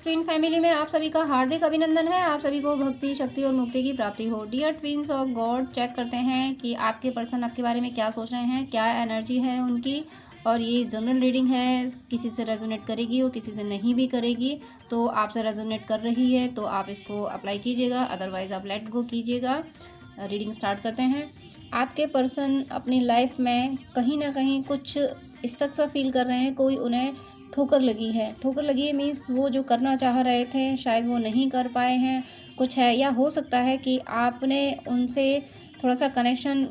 Twin family में आप सभी का हार्दिक अभिनंदन है। आप सभी को भक्ति, शक्ति और मुक्ति की प्राप्ति हो। Dear twins of God, check करते हैं कि आपके पर्सन आपके बारे में क्या सोच रहे हैं, क्या एनर्जी है उनकी। और ये जनरल रीडिंग है, किसी से रेजोनेट करेगी और किसी से नहीं भी करेगी। तो आपसे रेजोनेट कर रही है तो आप इसको अप्लाई कीजिएगा, अदरवाइज आप लेट गो कीजिएगा। रीडिंग स्टार्ट करते हैं। आपके पर्सन अपनी लाइफ में कहीं ना कहीं कुछ इस तक सा फील कर रहे हैं, कोई उन्हें ठोकर लगी है। ठोकर लगी है मीन्स वो जो करना चाह रहे थे शायद वो नहीं कर पाए हैं, कुछ है। या हो सकता है कि आपने उनसे थोड़ा सा कनेक्शन,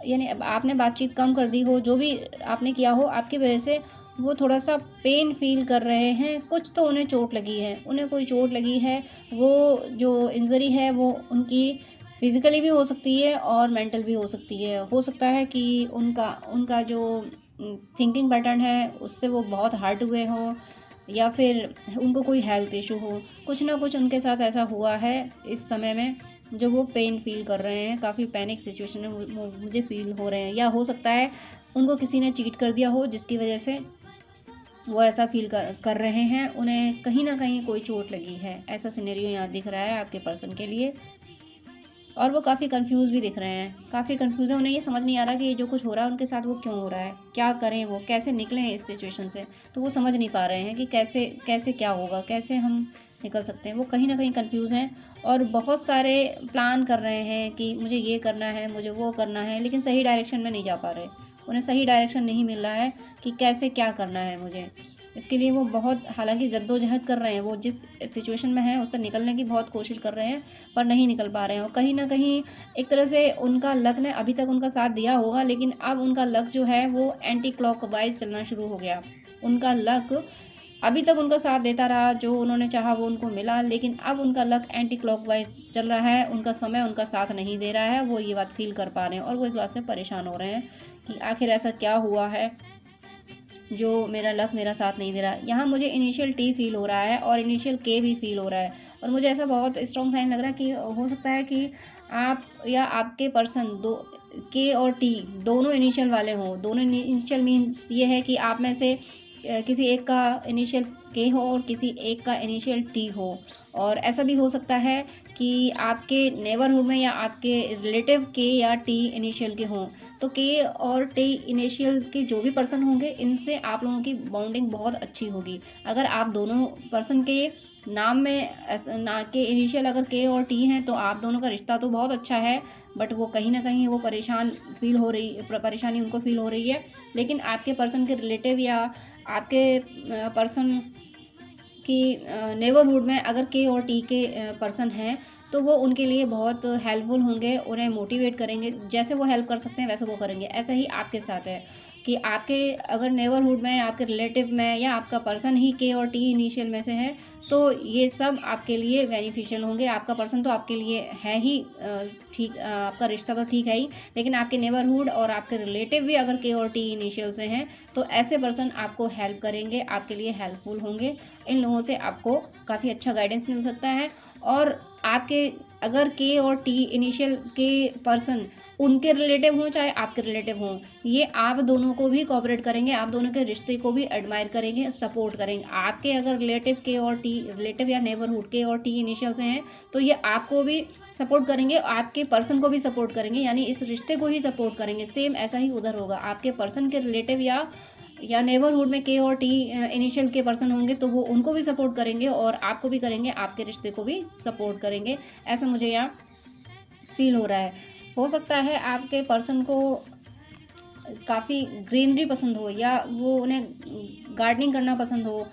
यानी आपने बातचीत कम कर दी हो, जो भी आपने किया हो आपकी वजह से वो थोड़ा सा पेन फील कर रहे हैं। कुछ तो उन्हें चोट लगी है, उन्हें कोई चोट लगी है। वो जो इंजरी है वो उनकी फिजिकली भी हो सकती है और मेंटल भी हो सकती है। हो सकता है कि उनका जो थिंकिंग पैटर्न है उससे वो बहुत हर्ट हुए हों, या फिर उनको कोई हेल्थ इशू हो। कुछ ना कुछ उनके साथ ऐसा हुआ है इस समय में जो वो पेन फील कर रहे हैं। काफ़ी पैनिक सिचुएशन में मुझे फील हो रहे हैं। या हो सकता है उनको किसी ने चीट कर दिया हो जिसकी वजह से वो ऐसा फील कर रहे हैं। उन्हें कहीं ना कहीं कोई चोट लगी है, ऐसा सिनेरियो यहाँ दिख रहा है आपके पर्सन के लिए। और वो काफ़ी कंफ्यूज भी दिख रहे हैं, काफ़ी कंफ्यूज है। उन्हें ये समझ नहीं आ रहा कि ये जो कुछ हो रहा है उनके साथ वो क्यों हो रहा है, क्या करें, वो कैसे निकलें इस सिचुएशन से। तो वो समझ नहीं पा रहे हैं कि कैसे कैसे क्या होगा, कैसे हम निकल सकते हैं। वो कहीं ना कहीं कंफ्यूज हैं और बहुत सारे प्लान कर रहे हैं कि मुझे ये करना है, मुझे वो करना है, लेकिन सही डायरेक्शन में नहीं जा पा रहे। उन्हें सही डायरेक्शन नहीं मिल रहा है कि कैसे क्या करना है मुझे। इसके लिए वो बहुत, हालांकि जद्दोजहद कर रहे हैं, वो जिस सिचुएशन में हैं उससे निकलने की बहुत कोशिश कर रहे हैं पर नहीं निकल पा रहे हैं। और कहीं ना कहीं एक तरह से उनका लक ने अभी तक उनका साथ दिया होगा, लेकिन अब उनका लक जो है वो एंटी क्लॉकवाइज चलना शुरू हो गया। उनका लक अभी तक उनका साथ देता रहा, जो उन्होंने चाहा वो उनको मिला, लेकिन अब उनका लक एंटी क्लॉकवाइज चल रहा है। उनका समय उनका साथ नहीं दे रहा है। वो ये बात फील कर पा रहे हैं और वो इस बात से परेशान हो रहे हैं कि आखिर ऐसा क्या हुआ है जो मेरा लक मेरा साथ नहीं दे रहा। यहाँ मुझे इनिशियल टी फील हो रहा है और इनिशियल के भी फील हो रहा है। और मुझे ऐसा बहुत स्ट्रॉन्ग साइन लग रहा है कि हो सकता है कि आप या आपके पर्सन दो, के और टी दोनों इनिशियल वाले हों। दोनों इनिशियल मीन्स ये है कि आप में से किसी एक का इनिशियल के हो और किसी एक का इनिशियल टी हो। और ऐसा भी हो सकता है कि आपके नेबरहुड में या आपके रिलेटिव के या टी इनिशियल के हों। तो के और टी इनिशियल के जो भी पर्सन होंगे इनसे आप लोगों की बॉन्डिंग बहुत अच्छी होगी। अगर आप दोनों पर्सन के नाम में ना के इनिशियल अगर के और टी हैं तो आप दोनों का रिश्ता तो बहुत अच्छा है, बट वो कहीं ना कहीं वो परेशान फील हो रही, परेशानी उनको फील हो रही है। लेकिन आपके पर्सन के रिलेटिव या आपके पर्सन की नेबरहुड में अगर के और टी के पर्सन हैं तो वो उनके लिए बहुत हेल्पफुल होंगे, उन्हें मोटिवेट करेंगे। जैसे वो हेल्प कर सकते हैं वैसे वो करेंगे। ऐसा ही आपके साथ है कि आपके अगर नेबरहुड में, आपके रिलेटिव में या आपका पर्सन ही के और टी इनिशियल में से है तो ये सब आपके लिए बेनिफिशियल होंगे। आपका पर्सन तो आपके लिए है ही ठीक, आपका रिश्ता तो ठीक है ही, लेकिन आपके नेबरहुड और आपके रिलेटिव भी अगर के और टी इनिशियल से हैं तो ऐसे पर्सन आपको हेल्प करेंगे, आपके लिए हेल्पफुल होंगे। इन लोगों से आपको काफ़ी अच्छा गाइडेंस मिल सकता है। और आपके अगर के और टी इनिशियल के पर्सन उनके रिलेटिव हों चाहे आपके रिलेटिव हों, ये आप दोनों को भी कोऑपरेट करेंगे, आप दोनों के रिश्ते को भी एडमायर करेंगे, सपोर्ट करेंगे। आपके अगर रिलेटिव के और टी, रिलेटिव या नेबरहुड के और टी इनिशियल से हैं तो ये आपको भी सपोर्ट करेंगे, आपके पर्सन को भी सपोर्ट करेंगे, यानी इस रिश्ते को ही सपोर्ट करेंगे। सेम ऐसा ही उधर होगा। आपके पर्सन के रिलेटिव या नेबरहुड में के और टी इनिशियल के पर्सन होंगे तो वो उनको भी सपोर्ट करेंगे और आपको भी करेंगे, आपके रिश्ते को भी सपोर्ट करेंगे। ऐसा मुझे यहाँ फील हो रहा है। हो सकता है आपके पर्सन को काफ़ी ग्रीनरी पसंद हो या वो उन्हें गार्डनिंग करना पसंद हो।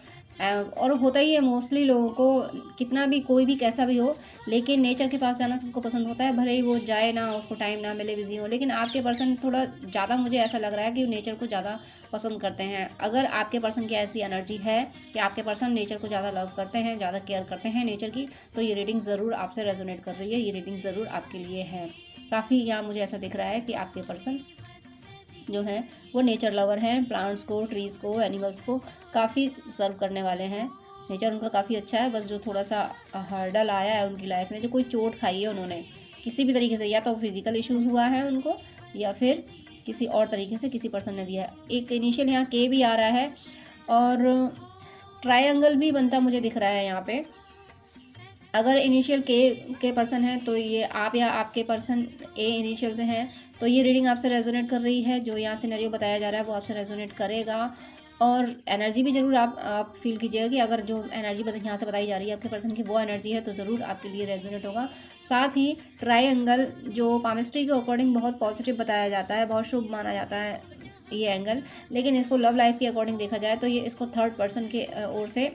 और होता ही है मोस्टली लोगों को, कितना भी कोई भी कैसा भी हो, लेकिन नेचर के पास जाना सबको पसंद होता है। भले ही वो जाए ना, उसको टाइम ना मिले, बिजी हो, लेकिन आपके पर्सन थोड़ा ज़्यादा, मुझे ऐसा लग रहा है कि नेचर को ज़्यादा पसंद करते हैं। अगर आपके पर्सन की ऐसी एनर्जी है कि आपके पर्सन नेचर को ज़्यादा लव करते हैं, ज़्यादा केयर करते हैं नेचर की, तो ये रीडिंग ज़रूर आपसे रेजोनेट कर रही है। ये रीडिंग ज़रूर आपके लिए है। काफ़ी यहाँ मुझे ऐसा दिख रहा है कि आपके पर्सन जो हैं वो नेचर लवर हैं। प्लांट्स को, ट्रीज़ को, एनिमल्स को काफ़ी सर्व करने वाले हैं। नेचर उनका काफ़ी अच्छा है। बस जो थोड़ा सा हर्डल आया है उनकी लाइफ में, जो कोई चोट खाई है उन्होंने किसी भी तरीके से, या तो फिजिकल इश्यूज हुआ है उनको या फिर किसी और तरीके से किसी पर्सन ने दिया है। एक इनिशियल यहाँ के भी आ रहा है और ट्रायंगल भी बनता मुझे दिख रहा है यहाँ पे। अगर इनिशियल के पर्सन है तो ये आप या आपके पर्सन ए इनिशियल से हैं, तो ये रीडिंग आपसे रेजोनेट कर रही है। जो यहाँ सिनेरियो बताया जा रहा है वो आपसे रेजोनेट करेगा। और एनर्जी भी ज़रूर आप फील कीजिएगा कि अगर जो एनर्जी यहाँ से बताई जा रही है आपके पर्सन की वो एनर्जी है तो ज़रूर आपके लिए रेजोनेट होगा। साथ ही ट्रायंगल जो पामिस्ट्री के अकॉर्डिंग बहुत पॉजिटिव बताया जाता है, बहुत शुभ माना जाता है ये एंगल, लेकिन इसको लव लाइफ के अकॉर्डिंग देखा जाए तो ये इसको थर्ड पर्सन के ओर से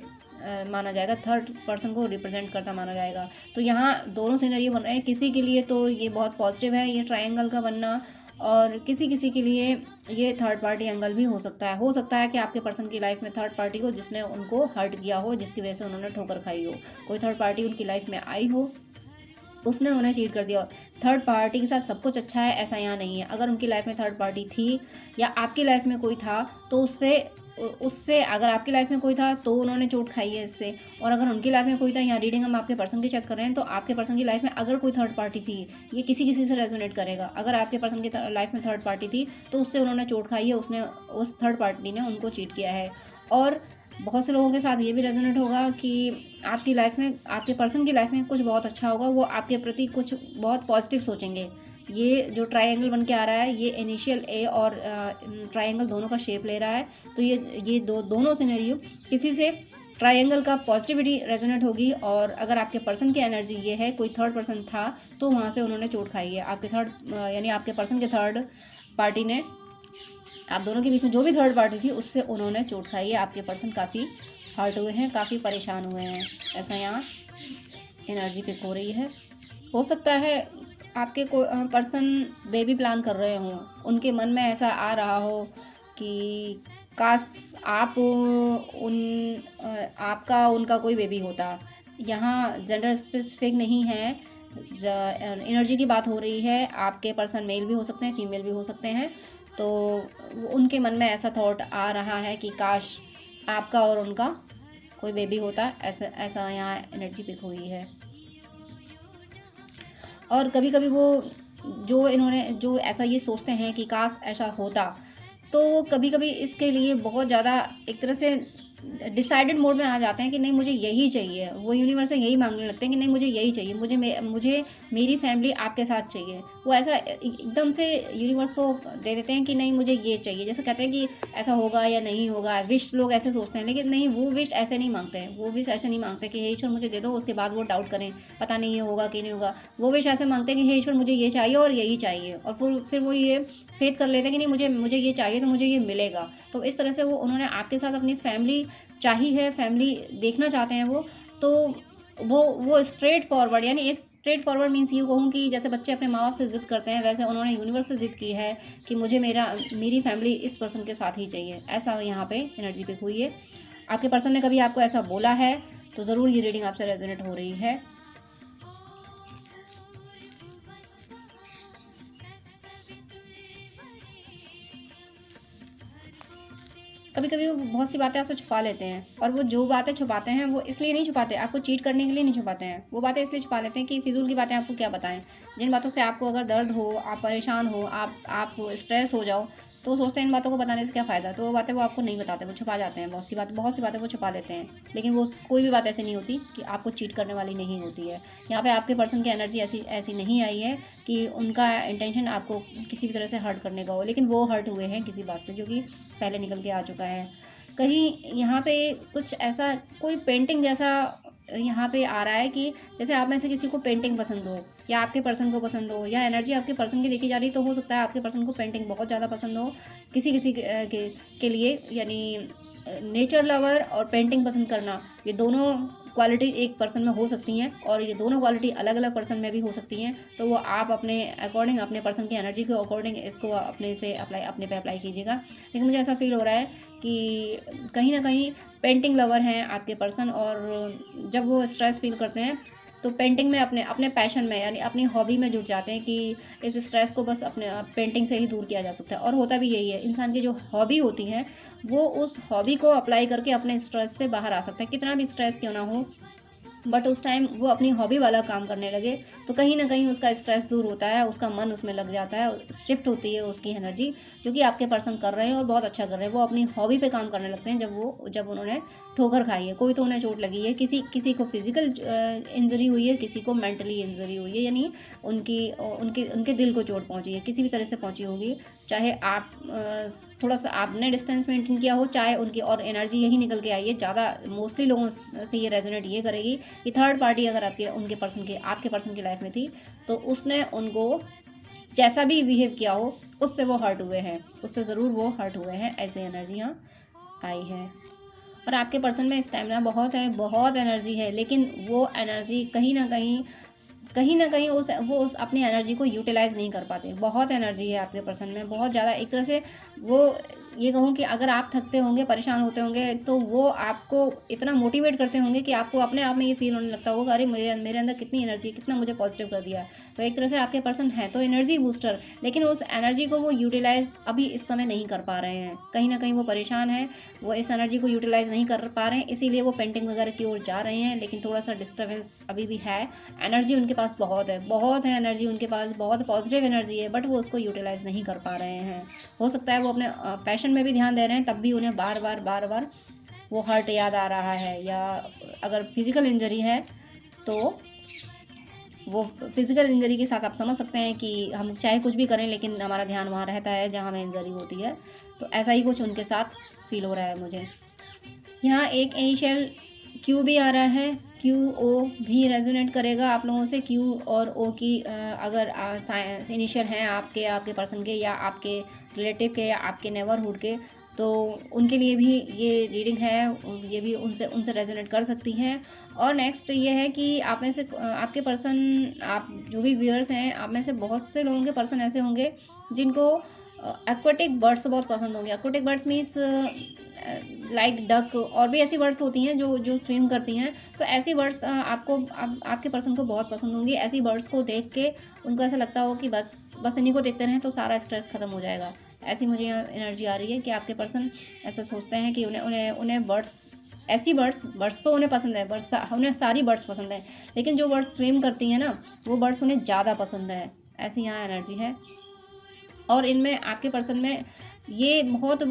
माना जाएगा, थर्ड पर्सन को रिप्रेजेंट करता माना जाएगा। तो यहाँ दोनों सिनेरियो बन रहे हैं। किसी के लिए तो ये बहुत पॉजिटिव है ये ट्रायंगल का बनना, और किसी के लिए ये थर्ड पार्टी एंगल भी हो सकता है कि आपके पर्सन की लाइफ में थर्ड पार्टी हो जिसने उनको हर्ट किया हो, जिसकी वजह से उन्होंने ठोकर खाई हो। कोई थर्ड पार्टी उनकी लाइफ में आई हो, उसने उन्हें चीट कर दिया। थर्ड पार्टी के साथ सब कुछ अच्छा है ऐसा यहाँ नहीं है। अगर उनकी लाइफ में थर्ड पार्टी थी या आपकी लाइफ में कोई था तो उससे अगर आपकी लाइफ में कोई था तो उन्होंने चोट खाई है इससे, और अगर उनकी लाइफ में कोई था, यहाँ रीडिंग हम आपके पर्सन की चेक कर रहे हैं तो आपके पर्सन की लाइफ में अगर कोई थर्ड पार्टी थी ये किसी से रेजोनेट करेगा। अगर आपके पर्सन की लाइफ में थर्ड पार्टी थी तो उससे उन्होंने चोट खाई है, उस थर्ड पार्टी ने उनको चीट किया है। और बहुत से लोगों के साथ ये भी रेजोनेट होगा कि आपकी लाइफ में, आपके पर्सन की लाइफ में कुछ बहुत अच्छा होगा, वो आपके प्रति कुछ बहुत पॉजिटिव सोचेंगे। ये जो ट्रायंगल बन के आ रहा है ये इनिशियल ए और ट्रायंगल दोनों का शेप ले रहा है। तो ये दोनों सिनेरियो किसी से ट्रायंगल का पॉजिटिविटी रेजोनेट होगी। और अगर आपके पर्सन की एनर्जी ये है कोई थर्ड पर्सन था तो वहाँ से उन्होंने चोट खाई है। आपके यानी आपके पर्सन के थर्ड पार्टी ने, आप दोनों के बीच में जो भी थर्ड पार्टी थी उससे उन्होंने चोट खाई है। आपके पर्सन काफ़ी हर्ट हुए हैं, काफ़ी परेशान हुए हैं, ऐसा यहाँ एनर्जी पिक हो रही है। हो सकता है आपके पर्सन बेबी प्लान कर रहे हों, उनके मन में ऐसा आ रहा हो कि काश आपका उनका कोई बेबी होता। यहाँ जेंडर स्पेसिफिक नहीं है, एनर्जी की बात हो रही है। आपके पर्सन मेल भी हो सकते हैं, फीमेल भी हो सकते हैं। तो उनके मन में ऐसा थॉट आ रहा है कि काश आपका और उनका कोई बेबी होता, ऐसा यहाँ एनर्जी पिक हुई है। और कभी कभी वो जो ऐसा ये सोचते हैं कि काश ऐसा होता, तो कभी कभी इसके लिए बहुत ज़्यादा एक तरह से डिसाइडेड मोड में आ जाते हैं कि नहीं मुझे यही चाहिए। वो यूनिवर्स से यही मांगने लगते हैं कि नहीं मुझे यही चाहिए, मुझे मेरी फैमिली आपके साथ चाहिए। वो ऐसा एकदम से यूनिवर्स को दे देते हैं कि नहीं मुझे ये चाहिए। जैसे कहते हैं कि ऐसा होगा या नहीं होगा, विश लोग ऐसे सोचते हैं, लेकिन नहीं, वो विश ऐसे नहीं मांगते हैं। वो विश ऐसे नहीं मांगते कि हे ईश्वर मुझे दे दो, उसके बाद वो डाउट करें पता नहीं ये होगा कि नहीं होगा। वो विश ऐसे मांगते हैं कि हे ईश्वर मुझे ये चाहिए और यही चाहिए, और फिर वो ये फेथ कर लेते हैं कि नहीं मुझे ये चाहिए तो मुझे ये मिलेगा। तो इस तरह से उन्होंने आपके साथ अपनी फैमिली चाहिए है, फैमिली देखना चाहते हैं वो। तो वो स्ट्रेट फॉरवर्ड, यानी स्ट्रेट फॉरवर्ड मीन्स ये कहूँ कि जैसे बच्चे अपने माँ बाप से ज़िद करते हैं, वैसे उन्होंने यूनिवर्स से ज़िद की है कि मुझे मेरी फैमिली इस पर्सन के साथ ही चाहिए। ऐसा यहाँ पे एनर्जी पिक हुई है। आपके पर्सन ने कभी आपको ऐसा बोला है तो ज़रूर ये रीडिंग आपसे रेजोनेट हो रही है। कभी कभी वो बहुत सी बातें आपसे छुपा लेते हैं, और वो जो बातें छुपाते हैं वो इसलिए नहीं छुपाते, आपको चीट करने के लिए नहीं छुपाते हैं। वो बातें इसलिए छुपा लेते हैं कि फिजूल की बातें आपको क्या बताएं। जिन बातों से आपको अगर दर्द हो, आप परेशान हो, आप स्ट्रेस हो जाओ, तो सोचते हैं इन बातों को बताने से क्या फ़ायदा। तो वो बातें वो आपको नहीं बताते, वो छुपा जाते हैं। बहुत सी बातें वो छुपा लेते हैं, लेकिन वो कोई भी बात ऐसी नहीं होती कि आपको चीट करने वाली नहीं होती है। यहाँ पे आपके पर्सन की एनर्जी ऐसी नहीं आई है कि उनका इंटेंशन आपको किसी भी तरह से हर्ट करने का हो, लेकिन वो हर्ट हुए हैं किसी बात से जो कि पहले निकल के आ चुका है। कहीं यहाँ पे कुछ ऐसा कोई पेंटिंग जैसा यहाँ पे आ रहा है कि जैसे आप में से किसी को पेंटिंग पसंद हो, या आपके पर्सन को पसंद हो, या एनर्जी आपके पर्सन की देखी जा रही, तो हो सकता है आपके पर्सन को पेंटिंग बहुत ज़्यादा पसंद हो किसी के लिए। यानी नेचर लवर और पेंटिंग पसंद करना, ये दोनों क्वालिटी एक पर्सन में हो सकती हैं, और ये दोनों क्वालिटी अलग अलग पर्सन में भी हो सकती हैं। तो वो आप अपने अकॉर्डिंग, अपने पर्सन की एनर्जी के अकॉर्डिंग इसको अपने पे अप्लाई कीजिएगा। लेकिन मुझे ऐसा फील हो रहा है कि कहीं ना कहीं पेंटिंग लवर हैं आपके पर्सन, और जब वो स्ट्रेस फील करते हैं तो पेंटिंग में अपने पैशन में, यानी अपनी हॉबी में जुट जाते हैं कि इस स्ट्रेस को बस अपने पेंटिंग से ही दूर किया जा सकता है। और होता भी यही है, इंसान की जो हॉबी होती है वो उस हॉबी को अप्लाई करके अपने स्ट्रेस से बाहर आ सकते हैं। कितना भी स्ट्रेस क्यों ना हो, बट उस टाइम वो अपनी हॉबी वाला काम करने लगे तो कहीं ना कहीं उसका स्ट्रेस दूर होता है, उसका मन उसमें लग जाता है, शिफ्ट होती है उसकी एनर्जी, जो कि आपके पर्सन कर रहे हैं और बहुत अच्छा कर रहे हैं। वो अपनी हॉबी पे काम करने लगते हैं जब उन्होंने ठोकर खाई है। कोई तो उन्हें चोट लगी है, किसी को फिजिकल इंजरी हुई है, किसी को मेंटली इंजरी हुई है, यानी उनके दिल को चोट पहुंची है, किसी भी तरह से पहुंची होगी। चाहे आप थोड़ा सा आपने डिस्टेंस मेंटेन किया हो, चाहे उनकी और एनर्जी यही निकल के आई है। ज़्यादा मोस्टली लोगों से ये रेजोनेट ये करेगी कि थर्ड पार्टी अगर आपके पर्सन की लाइफ में थी तो उसने उनको जैसा भी बिहेव किया हो उससे वो हर्ट हुए हैं, उससे ज़रूर वो हर्ट हुए हैं। ऐसे एनर्जी यहाँ आई है। और आपके पर्सन में स्टेमिना बहुत है, बहुत एनर्जी है, लेकिन वो एनर्जी कहीं ना कहीं उस अपनी एनर्जी को यूटिलाइज़ नहीं कर पाते। बहुत एनर्जी है आपके पर्सन में, बहुत ज़्यादा। एक तरह से वो ये कहूँ कि अगर आप थकते होंगे, परेशान होते होंगे, तो वो आपको इतना मोटिवेट करते होंगे कि आपको अपने आप में ये फील होने लगता होगा, अरे मेरे अंदर कितनी एनर्जी, कितना मुझे पॉजिटिव कर दिया। तो एक तरह से आपके पर्सन है तो एनर्जी बूस्टर, लेकिन उस एनर्जी को वो यूटिलाइज़ अभी इस समय नहीं कर पा रहे हैं। कहीं ना कहीं वो परेशान है, वो इस एनर्जी को यूटिलाइज़ नहीं कर पा रहे हैं, इसीलिए वो पेंटिंग वगैरह की ओर जा रहे हैं। लेकिन थोड़ा सा डिस्टर्बेंस अभी भी है। एनर्जी उनके पास बहुत है एनर्जी उनके पास, बहुत पॉजिटिव एनर्जी है, बट वो उसको यूटिलाइज़ नहीं कर पा रहे हैं। हो सकता है वो अपने पैशन में भी ध्यान दे रहे हैं, तब भी उन्हें बार बार वो हर्ट याद आ रहा है। या अगर फिजिकल इंजरी है तो वो फिजिकल इंजरी के साथ आप समझ सकते हैं कि हम चाहे कुछ भी करें लेकिन हमारा ध्यान वहाँ रहता है जहाँ हमें इंजरी होती है। तो ऐसा ही कुछ उनके साथ फील हो रहा है मुझे। यहाँ एक इनिशियल क्यू भी आ रहा है, क्यू ओ भी रेजोनेट करेगा आप लोगों से। क्यू और ओ की अगर इनिशियल हैं आपके पर्सन के, या आपके रिलेटिव के, या आपके नेबरहुड के, तो उनके लिए भी ये रीडिंग है, ये भी उनसे रेजोनेट कर सकती है। और नेक्स्ट ये है कि आप में से आपके पर्सन, आप जो भी व्यूअर्स हैं, आप में से बहुत से लोगों के पर्सन ऐसे होंगे जिनको एक्वेटिक बर्ड्स बहुत पसंद होंगे। Aquatic birds means like duck, और भी ऐसी बर्ड्स होती हैं जो स्विम करती हैं। तो ऐसी बर्ड्स आपके पर्सन को बहुत पसंद होंगी। ऐसी बर्ड्स को देख के उनको ऐसा लगता हो कि बस इन्हीं को देखते रहें तो सारा स्ट्रेस खत्म हो जाएगा। ऐसी मुझे यहाँ एनर्जी आ रही है कि आपके पर्सन ऐसा सोचते हैं कि उन्हें बर्ड्स तो उन्हें पसंद है, उन्हें सारी बर्ड्स पसंद है, लेकिन जो बर्ड्स स्विम करती हैं ना, वो बर्ड्स उन्हें ज़्यादा पसंद है। ऐसी यहाँ एनर्जी है। और इनमें आपके पर्सन में ये बहुत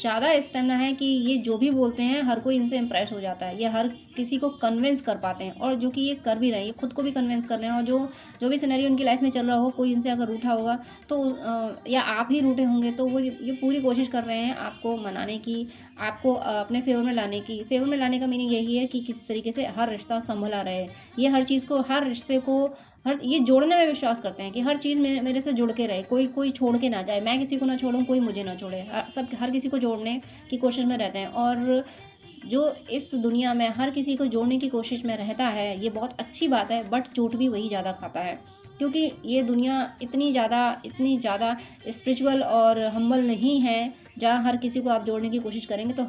ज़्यादा स्टेमिना है कि ये जो भी बोलते हैं हर कोई इनसे इम्प्रेस हो जाता है। ये हर किसी को कन्विंस कर पाते हैं, और जो कि ये कर भी रहे हैं, ये खुद को भी कन्विंस कर रहे हैं। और जो भी सिनेरियो उनकी लाइफ में चल रहा हो, कोई इनसे अगर रूठा होगा तो या आप ही रूठे होंगे, तो वो ये पूरी कोशिश कर रहे हैं आपको मनाने की, आपको अपने फेवर में लाने की। फेवर में लाने का मीनिंग यही है कि किस तरीके से हर रिश्ता संभला रहे। ये हर चीज़ को, हर रिश्ते को, ये जोड़ने में विश्वास करते हैं कि हर चीज़ मेरे से जुड़ के रहे, कोई छोड़ के ना जाए, मैं किसी को ना छोड़ूं, कोई मुझे ना छोड़े। हर किसी को जोड़ने की कोशिश में रहते हैं। और जो इस दुनिया में हर किसी को जोड़ने की कोशिश में रहता है, ये बहुत अच्छी बात है, बट चोट भी वही ज़्यादा खाता है। क्योंकि ये दुनिया इतनी ज़्यादा स्पिरिचुअल और हम्बल नहीं है जहाँ हर किसी को आप जोड़ने की कोशिश करेंगे तो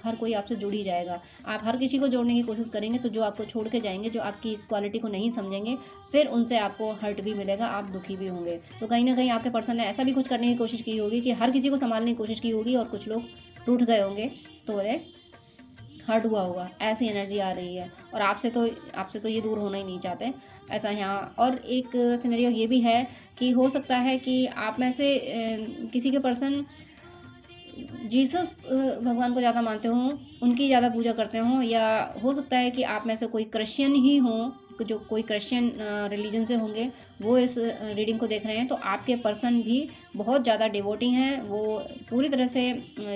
हर कोई आपसे जुड़ ही जाएगा। आप हर किसी को जोड़ने की कोशिश करेंगे तो जो आपको छोड़ के जाएंगे, जो आपकी इस क्वालिटी को नहीं समझेंगे, फिर उनसे आपको हर्ट भी मिलेगा, आप दुखी भी होंगे। तो कहीं ना कहीं आपके पर्सन ने ऐसा भी कुछ करने की कोशिश की होगी कि हर किसी को संभालने की कोशिश की होगी, और कुछ लोग टूट गए होंगे तो उन्हें हर्ट हुआ होगा। ऐसी एनर्जी आ रही है। और आपसे तो ये दूर होना ही नहीं चाहते, ऐसा यहाँ। और एक सिनेरियो ये भी है कि हो सकता है कि आप में से किसी के पर्सन जीसस भगवान को ज़्यादा मानते हों, उनकी ज़्यादा पूजा करते हों, या हो सकता है कि आप में से कोई क्रिश्चियन ही हों, जो कोई क्रिश्चियन रिलीजन से होंगे, वो इस रीडिंग को देख रहे हैं। तो आपके पर्सन भी बहुत ज़्यादा डिवोटी हैं, वो पूरी तरह से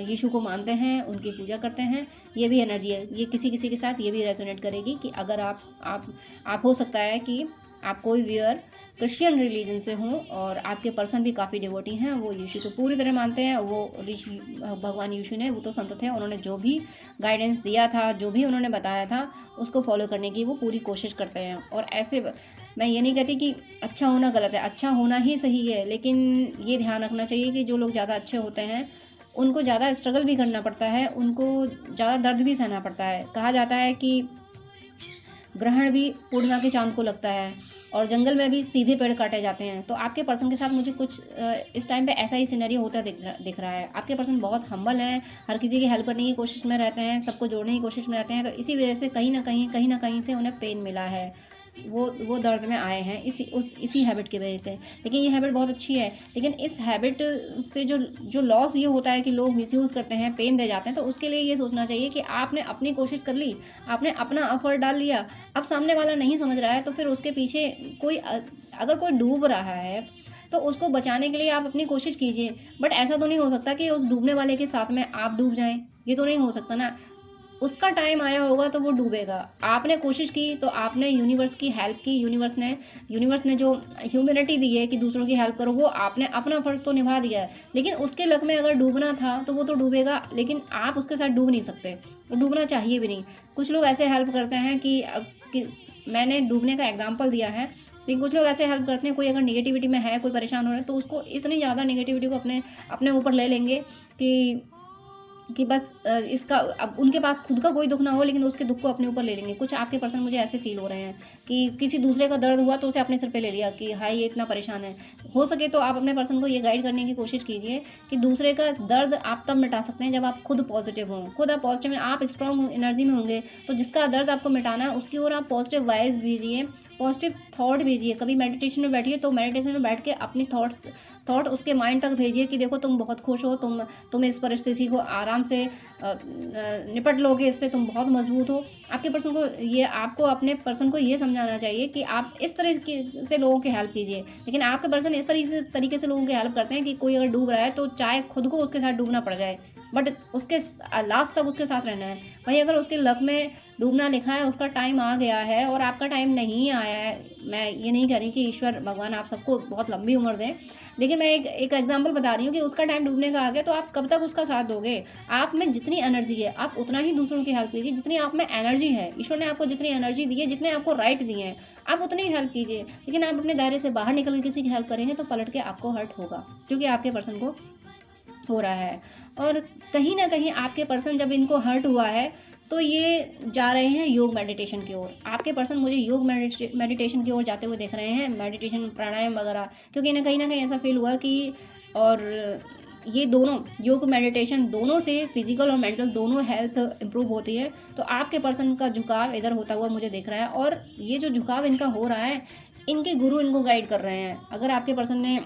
यीशु को मानते हैं, उनकी पूजा करते हैं। ये भी एनर्जी है, ये किसी के साथ ये भी रेजोनेट करेगी कि अगर आप हो सकता है कि आप कोई व्यूअर क्रिश्चियन रिलीजन से हों और आपके पर्सन भी काफ़ी डिवोटी हैं, वो यीशु को पूरी तरह मानते हैं। वो भगवान यीशु ने, वो तो संत थे, उन्होंने जो भी गाइडेंस दिया था, जो भी उन्होंने बताया था, उसको फॉलो करने की वो पूरी कोशिश करते हैं। और ऐसे मैं ये नहीं कहती कि अच्छा होना गलत है, अच्छा होना ही सही है, लेकिन ये ध्यान रखना चाहिए कि जो लोग ज़्यादा अच्छे होते हैं उनको ज़्यादा स्ट्रगल भी करना पड़ता है, उनको ज़्यादा दर्द भी सहना पड़ता है। कहा जाता है कि ग्रहण भी पूर्णिमा के चांद को लगता है, और जंगल में भी सीधे पेड़ काटे जाते हैं। तो आपके पर्सन के साथ मुझे कुछ इस टाइम पे ऐसा ही सिनेरियो होता दिख रहा है। आपके पर्सन बहुत हम्बल हैं, हर किसी की हेल्प करने की कोशिश में रहते हैं, सबको जोड़ने की कोशिश में रहते हैं। तो इसी वजह से कहीं ना कहीं से उन्हें पेन मिला है, वो दर्द में आए हैं इसी हैबिट की वजह से। लेकिन ये हैबिट बहुत अच्छी है। लेकिन इस हैबिट से जो लॉस ये होता है कि लोग मिसयूज़ करते हैं, पेन दे जाते हैं। तो उसके लिए ये सोचना चाहिए कि आपने अपनी कोशिश कर ली, आपने अपना एफर्ट डाल लिया, अब सामने वाला नहीं समझ रहा है तो फिर उसके पीछे अगर कोई डूब रहा है तो उसको बचाने के लिए आप अपनी कोशिश कीजिए। बट ऐसा तो नहीं हो सकता कि उस डूबने वाले के साथ में आप डूब जाएं, ये तो नहीं हो सकता ना। उसका टाइम आया होगा तो वो डूबेगा। आपने कोशिश की तो आपने यूनिवर्स की हेल्प की, यूनिवर्स ने जो ह्यूमैनिटी दी है कि दूसरों की हेल्प करो, वो आपने अपना फ़र्ज़ तो निभा दिया है। लेकिन उसके लक में अगर डूबना था तो वो तो डूबेगा, लेकिन आप उसके साथ डूब नहीं सकते, डूबना चाहिए भी नहीं। कुछ लोग ऐसे हेल्प करते हैं कि मैंने डूबने का एग्जाम्पल दिया है, लेकिन कुछ लोग ऐसे हेल्प करते हैं, कोई अगर निगेटिविटी में है, कोई परेशान हो रहा है तो उसको इतनी ज़्यादा निगेटिविटी को अपने ऊपर ले लेंगे कि बस इसका अब उनके पास खुद का कोई दुख ना हो लेकिन उसके दुख को अपने ऊपर ले लेंगे। कुछ आपके पर्सन मुझे ऐसे फील हो रहे हैं कि किसी दूसरे का दर्द हुआ तो उसे अपने सिर पे ले लिया कि हाय ये इतना परेशान है। हो सके तो आप अपने पर्सन को ये गाइड करने की कोशिश कीजिए कि दूसरे का दर्द आप तब मिटा सकते हैं जब आप खुद पॉजिटिव हों। खुद आप पॉजिटिव में, आप स्ट्रॉन्ग एनर्जी में होंगे तो जिसका दर्द आपको मिटाना है उसकी ओर आप पॉजिटिव वाइब्स भेजिए, पॉजिटिव थॉट भेजिए। कभी मेडिटेशन में बैठिए तो मेडिटेशन में बैठ के अपनी थॉट उसके माइंड तक भेजिए कि देखो तुम बहुत खुश हो, तुम इस परिस्थिति को आराम से निपट लोगे, इससे तुम बहुत मजबूत हो। आपके पर्सन को आपको अपने पर्सन को ये समझाना चाहिए कि आप इस तरह से लोगों की हेल्प कीजिए। लेकिन आपके पर्सन इस तरीके से लोगों की हेल्प करते हैं कि कोई अगर डूब रहा है तो चाहे खुद को उसके साथ डूबना पड़ जाए बट उसके लास्ट तक उसके साथ रहना है। वहीं अगर उसके लक में डूबना लिखा है, उसका टाइम आ गया है और आपका टाइम नहीं आया है, मैं ये नहीं कह रही कि ईश्वर भगवान आप सबको बहुत लंबी उम्र दें, लेकिन मैं एक एग्जांपल बता रही हूँ कि उसका टाइम डूबने का आ गया तो आप कब तक उसका साथ दोगे। आप में जितनी एनर्जी है आप उतना ही दूसरों की हेल्प कीजिए, जितनी आप में एनर्जी है, ईश्वर ने आपको जितनी एनर्जी दी है, जितने आपको राइट दिए हैं, आप उतनी ही हेल्प कीजिए। लेकिन आप अपने दायरे से बाहर निकल के किसी की हेल्प करेंगे तो पलट के आपको हर्ट होगा, क्योंकि आपके पर्सन को हो रहा है। और कहीं ना कहीं आपके पर्सन जब इनको हर्ट हुआ है तो ये जा रहे हैं योग मेडिटेशन की ओर। आपके पर्सन मुझे योग मेडिटेशन की ओर जाते हुए देख रहे हैं, मेडिटेशन प्राणायाम वगैरह, क्योंकि इन्हें कहीं ना कहीं ऐसा फील हुआ कि और ये दोनों योग मेडिटेशन दोनों से फिजिकल और मेंटल दोनों हेल्थ इंप्रूव होती है। तो आपके पर्सन का झुकाव इधर होता हुआ मुझे दिख रहा है और ये जो झुकाव इनका हो रहा है इनके गुरु इनको गाइड कर रहे हैं। अगर आपके पर्सन ने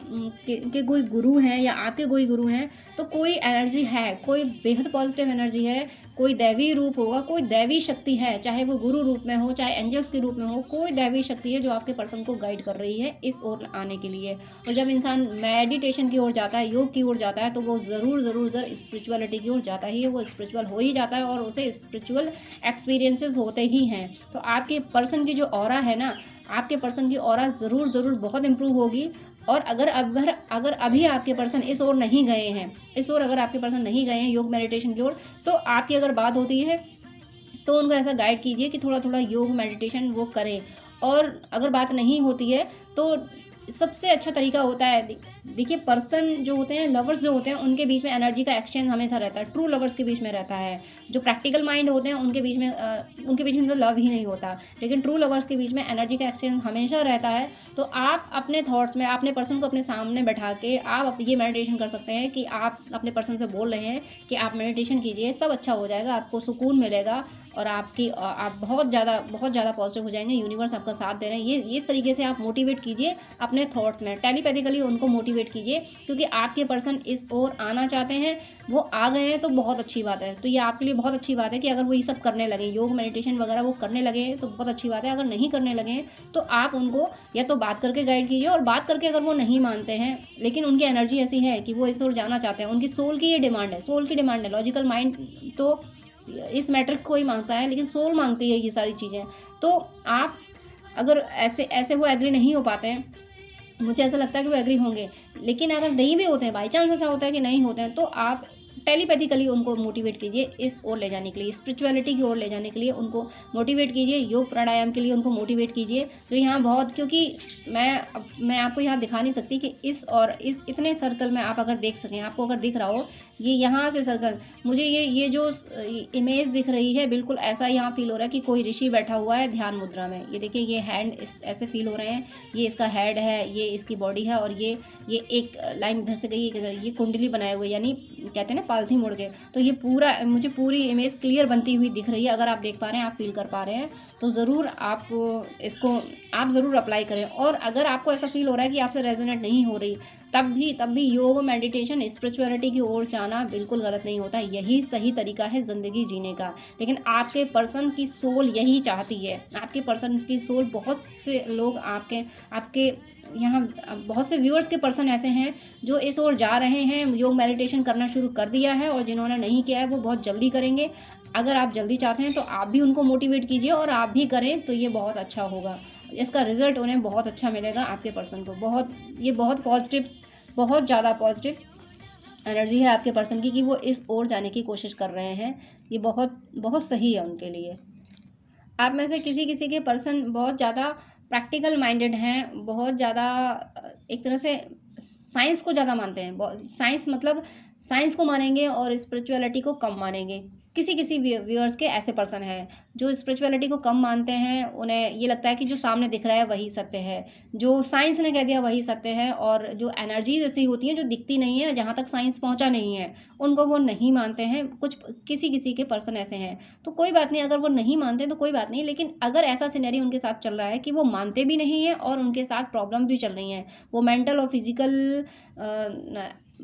के कोई गुरु हैं या आपके कोई गुरु हैं तो कोई एनर्जी है, कोई बेहद पॉजिटिव एनर्जी है, कोई दैवी रूप होगा, कोई दैवी शक्ति है, चाहे वो गुरु रूप में हो चाहे एंजल्स के रूप में हो, कोई दैवी शक्ति है जो आपके पर्सन को गाइड कर रही है इस ओर आने के लिए। और जब इंसान मेडिटेशन की ओर जाता है, योग की ओर जाता है, तो वो ज़रूर स्पिरिचुअलिटी की ओर जाता ही है, वो स्पिरिचुअल हो ही जाता है और उसे स्पिरिचुअल एक्सपीरियंसेस होते ही हैं। तो आपके पर्सन की जो ऑरा है ना, आपके पर्सन की ऑरा ज़रूर बहुत इम्प्रूव होगी। और अगर अभी आपके पर्सन इस ओर नहीं गए हैं, अगर आपके पर्सन नहीं गए हैं योग मेडिटेशन की ओर, तो आपकी अगर बात होती है तो उनको ऐसा गाइड कीजिए कि थोड़ा थोड़ा योग मेडिटेशन वो करें। और अगर बात नहीं होती है तो सबसे अच्छा तरीका होता है, देखिए पर्सन जो होते हैं, लवर्स जो होते हैं, उनके बीच में एनर्जी का एक्सचेंज हमेशा रहता है। ट्रू लवर्स के बीच में रहता है। जो प्रैक्टिकल माइंड होते हैं उनके बीच में तो लव ही नहीं होता, लेकिन ट्रू लवर्स के बीच में एनर्जी का एक्सचेंज हमेशा रहता है। तो आप अपने थॉट्स में अपने पर्सन को अपने सामने बैठा के आप ये मेडिटेशन कर सकते हैं कि आप अपने पर्सन से बोल रहे हैं कि आप मेडिटेशन कीजिए, सब अच्छा हो जाएगा, आपको सुकून मिलेगा और आप बहुत ज़्यादा पॉजिटिव हो जाएंगे। यूनिवर्स आपका साथ दे रहे हैं। ये इस तरीके से आप मोटिवेट कीजिए अपने थॉट्स में, टेलीपैथिकली उनको मोटिवेट कीजिए, क्योंकि आपके पर्सन इस ओर आना चाहते हैं, वो आ गए हैं तो बहुत अच्छी बात है। तो ये आपके लिए बहुत अच्छी बात है कि अगर वो ये सब करने लगे, योग मेडिटेशन वगैरह वो करने लगे हैं तो बहुत अच्छी बात है। अगर नहीं करने लगे हैं तो आप उनको या तो बात करके गाइड कीजिए, और बात करके अगर वो नहीं मानते हैं लेकिन उनकी एनर्जी ऐसी है कि वो इस ओर जाना चाहते हैं, उनकी सोल की ये डिमांड है, लॉजिकल माइंड तो इस मैट्रिक्स को ही मांगता है, लेकिन सोल मांगती है ये सारी चीज़ें। तो आप अगर ऐसे वो एग्री नहीं हो पाते हैं, मुझे ऐसा लगता है कि वो एग्री होंगे, लेकिन अगर नहीं भी होते हैं, बाई चांस ऐसा होता है कि नहीं होते हैं, तो आप टेलीपैथिकली उनको मोटिवेट कीजिए इस ओर ले जाने के लिए, स्पिरिचुअलिटी की ओर ले जाने के लिए उनको मोटिवेट कीजिए, योग प्राणायाम के लिए उनको मोटिवेट कीजिए। तो यहाँ बहुत, क्योंकि मैं आपको यहाँ दिखा नहीं सकती कि इस और इस इतने सर्कल में आप अगर देख सकें, आपको अगर दिख रहा हो ये यहाँ से सर्कल, मुझे ये जो इमेज दिख रही है बिल्कुल ऐसा यहाँ फील हो रहा है कि कोई ऋषि बैठा हुआ है ध्यान मुद्रा में। ये देखिए ये हैंड ऐसे फील हो रहे हैं, ये इसका हेड है, ये इसकी बॉडी है, और ये एक लाइन इधर से गई एक इधर, ये कुंडली बनाए हुए, यानी कहते हैं ना पालथी मुड़ के। तो ये पूरा मुझे पूरी इमेज क्लियर बनती हुई दिख रही है। अगर आप देख पा रहे हैं, आप फील कर पा रहे हैं, तो ज़रूर आप इसको आप ज़रूर अप्लाई करें। और अगर आपको ऐसा फील हो रहा है कि आपसे रेजोनेट नहीं हो रही, तब भी योग, मेडिटेशन, स्पिरिचुअलिटी की ओर जाना बिल्कुल गलत नहीं होता। यही सही तरीका है ज़िंदगी जीने का। लेकिन आपके पर्सन की सोल यही चाहती है, आपके पर्सन की सोल, बहुत से लोग आपके यहाँ बहुत से व्यूअर्स के पर्सन ऐसे हैं जो इस ओर जा रहे हैं, योग मेडिटेशन करना शुरू कर दिया है, और जिन्होंने नहीं किया है वो बहुत जल्दी करेंगे। अगर आप जल्दी चाहते हैं तो आप भी उनको मोटिवेट कीजिए और आप भी करें, तो ये बहुत अच्छा होगा। इसका रिजल्ट उन्हें बहुत अच्छा मिलेगा, आपके पर्सन को। ये बहुत पॉजिटिव, बहुत ज़्यादा पॉजिटिव एनर्जी है आपके पर्सन की कि वो इस ओर जाने की कोशिश कर रहे हैं। ये बहुत बहुत सही है उनके लिए। आप में से किसी के पर्सन बहुत ज़्यादा प्रैक्टिकल माइंडेड हैं, बहुत ज़्यादा एक तरह से साइंस को ज़्यादा मानते हैं। साइंस मतलब साइंस को मानेंगे और स्पिरिचुअलिटी को कम मानेंगे। किसी व्यूअर्स के ऐसे पर्सन हैं जो स्पिरिचुअलिटी को कम मानते हैं। उन्हें ये लगता है कि जो सामने दिख रहा है वही सत्य है, जो साइंस ने कह दिया वही सत्य है, और जो एनर्जीज ऐसी होती हैं जो दिखती नहीं है, जहाँ तक साइंस पहुँचा नहीं है, उनको वो नहीं मानते हैं। किसी के पर्सन ऐसे हैं, तो कोई बात नहीं, अगर वो नहीं मानते तो कोई बात नहीं। लेकिन अगर ऐसा सिनेरियो उनके साथ चल रहा है कि वो मानते भी नहीं हैं और उनके साथ प्रॉब्लम भी चल रही हैं, वो मेंटल और फिजिकल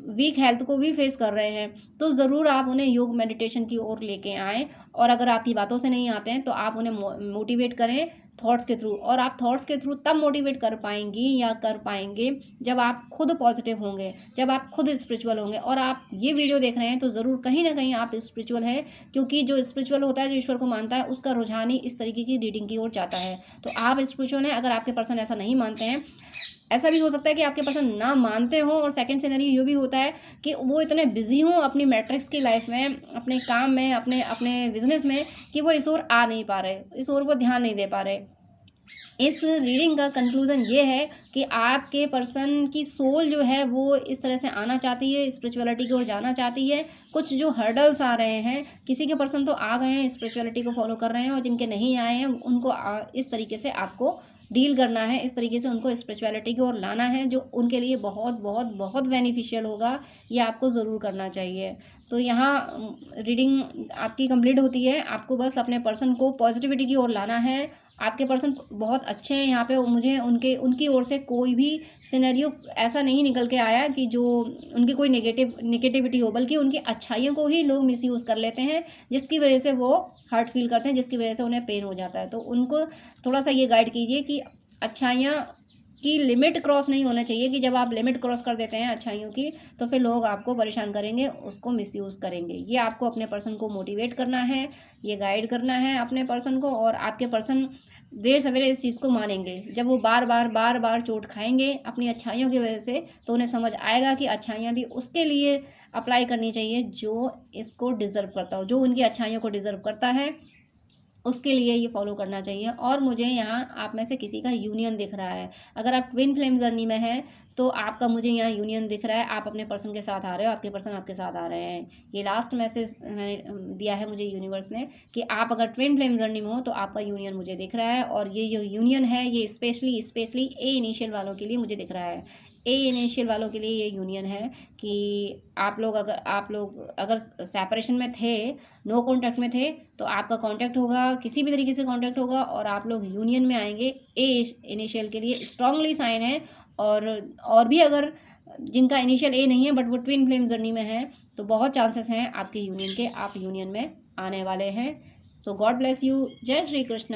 वीक हेल्थ को भी फेस कर रहे हैं, तो ज़रूर आप उन्हें योग मेडिटेशन की ओर लेके आएँ। और अगर आपकी बातों से नहीं आते हैं तो आप उन्हें मोटिवेट करें थॉट्स के थ्रू। और आप थॉट्स के थ्रू तब मोटिवेट कर पाएंगी या कर पाएंगे जब आप खुद पॉजिटिव होंगे, जब आप खुद स्पिरिचुअल होंगे। और आप ये वीडियो देख रहे हैं तो ज़रूर कहीं ना कहीं आप स्पिरिचुअल हैं, क्योंकि जो स्पिरिचुअल होता है, जो ईश्वर को मानता है, उसका रुझान ही इस तरीके की रीडिंग की ओर जाता है। तो आप स्पिरिचुअल हैं। अगर आपके पर्सन ऐसा नहीं मानते हैं, ऐसा भी हो सकता है कि आपके पर्सन ना मानते हों, और सेकंड सिनेरियो ये भी होता है कि वो इतने बिजी हों अपनी मैट्रिक्स की लाइफ में, अपने काम में, अपने बिजनेस में, कि वो इस ओर आ नहीं पा रहे, इस ओर वो ध्यान नहीं दे पा रहे। इस रीडिंग का कंक्लूजन ये है कि आपके पर्सन की सोल जो है वो इस तरह से आना चाहती है, स्पिरिचुअलिटी की ओर जाना चाहती है। कुछ जो हर्डल्स आ रहे हैं, किसी के पर्सन तो आ गए हैं, स्पिरिचुअलिटी को फॉलो कर रहे हैं, और जिनके नहीं आए हैं उनको इस तरीके से आपको डील करना है, इस तरीके से उनको स्पिरिचुअलिटी की ओर लाना है, जो उनके लिए बहुत बहुत बहुत बेनिफिशियल होगा। ये आपको ज़रूर करना चाहिए। तो यहाँ रीडिंग आपकी कंप्लीट होती है। आपको बस अपने पर्सन को पॉजिटिविटी की ओर लाना है। आपके पर्सन बहुत अच्छे हैं। यहाँ पे मुझे उनकी ओर से कोई भी सिनेरियो ऐसा नहीं निकल के आया कि जो उनकी कोई नेगेटिविटी हो, बल्कि उनकी अच्छाइयों को ही लोग मिसयूज़ कर लेते हैं, जिसकी वजह से वो हर्ट फील करते हैं, जिसकी वजह से उन्हें पेन हो जाता है। तो उनको थोड़ा सा ये गाइड कीजिए कि अच्छाइयाँ की लिमिट क्रॉस नहीं होना चाहिए, कि जब आप लिमिट क्रॉस कर देते हैं अच्छाइयों की, तो फिर लोग आपको परेशान करेंगे, उसको मिसयूज़ करेंगे। ये आपको अपने पर्सन को मोटिवेट करना है, ये गाइड करना है अपने पर्सन को, और आपके पर्सन देर सवेरे इस चीज़ को मानेंगे। जब वो बार बार चोट खाएंगे अपनी अच्छाइयों की वजह से, तो उन्हें समझ आएगा कि अच्छाइयाँ भी उसके लिए अप्लाई करनी चाहिए जो इसको डिज़र्व करता हो, जो उनकी अच्छाइयों को डिज़र्व करता है, उसके लिए ये फॉलो करना चाहिए। और मुझे यहाँ आप में से किसी का यूनियन दिख रहा है। अगर आप ट्विन फ्लेम जर्नी में हैं तो आपका मुझे यहाँ यूनियन दिख रहा है। आप अपने पर्सन के साथ आ रहे हो, आपके पर्सन आपके साथ आ रहे हैं। ये लास्ट मैसेज मैंने दिया है मुझे यूनिवर्स ने, कि आप अगर ट्विन फ्लेम जर्नी में हो तो आपका यूनियन मुझे दिख रहा है। और ये जो यूनियन है ये स्पेशली ए इनिशियल वालों के लिए मुझे दिख रहा है। ए इनिशियल वालों के लिए ये यूनियन है कि आप लोग अगर सेपरेशन में थे, नो कांटेक्ट में थे, तो आपका कांटेक्ट होगा, किसी भी तरीके से कांटेक्ट होगा, और आप लोग यूनियन में आएंगे। ए इनिशियल के लिए स्ट्रांगली साइन है। और भी अगर जिनका इनिशियल ए नहीं है बट वो ट्विन फ्लेम जर्नी में है, तो बहुत चांसेस हैं आपके यूनियन के, आप यूनियन में आने वाले हैं। सो गॉड ब्लेस यू। जय श्री कृष्ण।